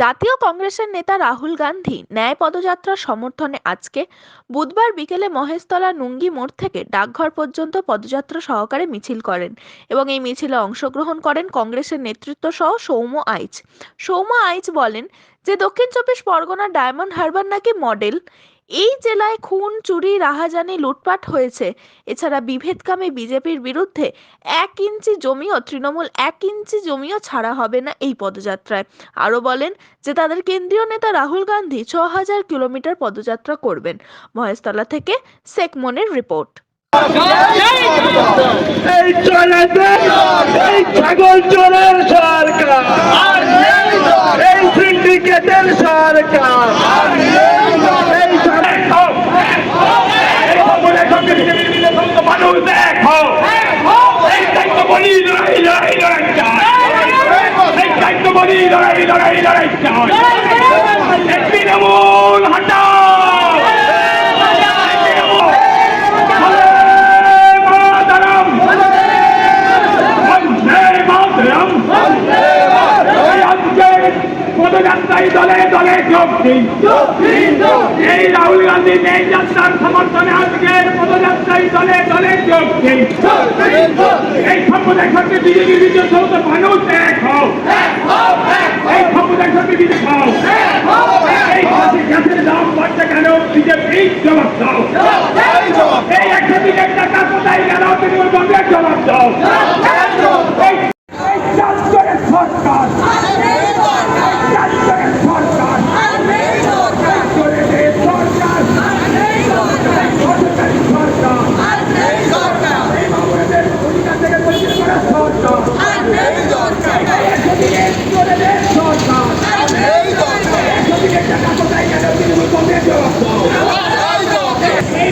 জাতীয় কংগ্রেসের নেতা রাহুল গান্ধী ন্যায় পদযাত্রার সমর্থনে আজকে বুধবার বিকেলে মহেশতলা নুঙ্গি মোড় থেকে ডাকঘর পর্যন্ত পদযাত্রা সহকারে মিছিল করেন এবং এই মিছিলে অংশগ্রহণ করেন কংগ্রেসের নেতৃত্ব সহ সৌম্য আইচ বলেন যে দক্ষিণ চব্বিশ পরগনার ডায়মন্ড হারবার নাকি মডেল। এই জেলায় খুন, চুরি, রাহাজানি, লুটপাট হয়েছে। এছাড়া বিভেদকামী বিজেপির বিরুদ্ধে 1 ইঞ্চি জমিও ছাড়া হবে না এই পদযাত্রায়। আরো বলেন যে তাদের কেন্দ্রীয় নেতা রাহুল গান্ধী 6000 কিলোমিটার পদযাত্রা করবেন। মহেশতলা থেকে শেখ মনির রিপোর্ট। এই চলেছে এই ছাগল চোরের সরকার, এই সিন্ডিকেটের সরকার, মানুষ দেখো এই দায়িত্ব বলি লড়াই তৃণমূল হটাও। পদযাত্রায় দলে দলে যোগ দিন। এই রাহুল গান্ধী এই যাত্রার সমর্থনে আজকের পদযাত্রায় দলে দলে যোগ দিন। এই সম্প্রদায় সঙ্গে বিজেপির বিরুদ্ধে মানুষ দেখো, এই সম্প্রদায় সঙ্গে দেখাও, এই গ্যাসের দাম বাড়ছে কেন? বিজেপি জবাব দাও। এই 100 দিনের টাকা কোথায় গেল? তৃণমূল কংগ্রেস জবাব দাও। সরকার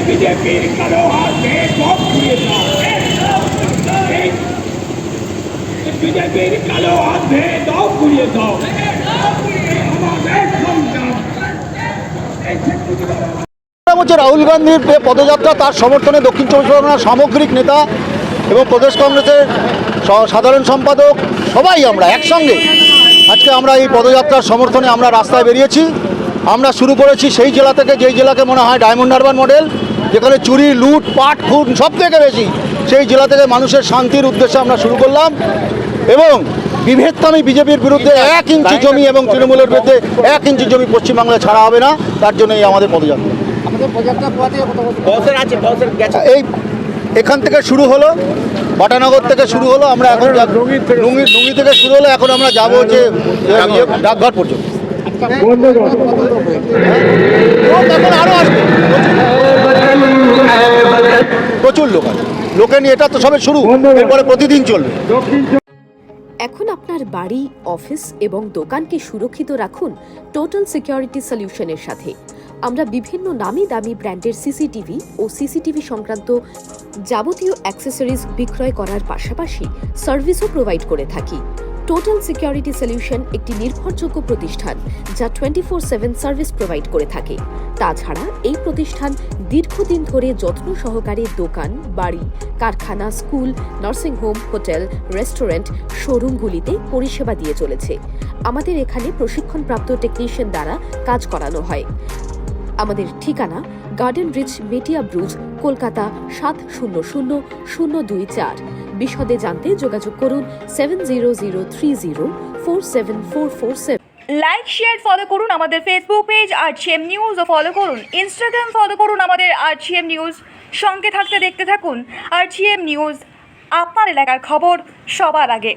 বিজেপির কালো হাতে সব ঘুরিয়ে দাও। বিজেপির কালো হাতে দাও ঘুরিয়ে দাও। হচ্ছে রাহুল গান্ধীর পদযাত্রা, তার সমর্থনে দক্ষিণ চব্বিশ পরগনার সামগ্রিক নেতা এবং প্রদেশ কংগ্রেসের সাধারণ সম্পাদক সবাই আমরা একসঙ্গে আজকে আমরা এই পদযাত্রার সমর্থনে আমরা রাস্তায় বেরিয়েছি। আমরা শুরু করেছি সেই জেলা থেকে যেই জেলাকে মনে হয় ডায়মন্ড হারবার মডেল, যেখানে চুরি, লুট, পাট, খুন সব থেকে বেশি, সেই জেলা থেকে মানুষের শান্তির উদ্দেশ্যে আমরা শুরু করলাম। এবং বিভেদকামী বিজেপির বিরুদ্ধে 1 ইঞ্চি জমি এবং তৃণমূলের বিরুদ্ধে 1 ইঞ্চি জমি পশ্চিমবাংলায় ছাড়া হবে না, তার জন্যই আমাদের পদযাত্রা। এই এখান থেকে শুরু হলো, বাটানগর থেকে শুরু হলো, আমরা এখন লুঙ্গি থেকে শুরু হলো, এখন আমরা যাবো যে ডাকঘর পর্যন্ত। এখন আরো আসবে, প্রচুর লোক আছে। লোকে নিয়ে এটা তো সবে শুরু, এরপরে প্রতিদিন চলবে। এখন আপনার বাড়ি, অফিস এবং দোকানকে সুরক্ষিত রাখুন টোটাল সিকিউরিটি সলিউশনের সাথে। আমরা বিভিন্ন নামি দামি ব্র্যান্ডের সিসিটিভি ও সিসিটিভি সংক্রান্ত যাবতীয় অ্যাক্সেসরিজ বিক্রয় করার পাশাপাশি সার্ভিসও প্রোভাইড করে থাকি। টোটাল সিকিউরিটি সলিউশন একটি নির্ভরযোগ্য প্রতিষ্ঠান যা 24/7 সার্ভিস প্রোভাইড করে থাকে। তাছাড়া এই প্রতিষ্ঠান দীর্ঘদিন ধরে যত্ন সহকারে দোকান, বাড়ি, কারখানা, স্কুল, নার্সিংহোম, হোটেল, রেস্টুরেন্ট, শোরুমগুলিতে পরিষেবা দিয়ে চলেছে। আমাদের এখানে প্রশিক্ষণপ্রাপ্ত টেকনিশিয়ান দ্বারা কাজ করানো হয়। আমাদের ঠিকানা গার্ডেন রিচ, মেটিয়া ব্রুজ, কলকাতা 700024। বিশদে জানতে যোগাযোগ করুন 7003047447। লাইক, শেয়ার, ফলো করুন আমাদের ফেসবুক পেজ আরটিএম নিউজ ও ফলো করুন ইনস্টাগ্রাম, ফলো করুন আমাদের আরটিএম নিউজ। সঙ্গে থাকতে দেখতে থাকুন আরটিএম নিউজ, আপনার এলাকার খবর সবার আগে।